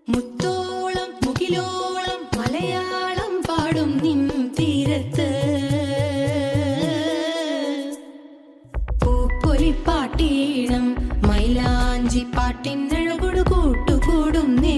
മുത്തോളം മുകിലോളം മലയാളം പാടും നിൻ തീരത്ത് പൂപ്പൊലിപ്പാട്ടീണം മൈലാഞ്ചി പാട്ടിനഴകൊടു കൂട്ടുകൂടും നേ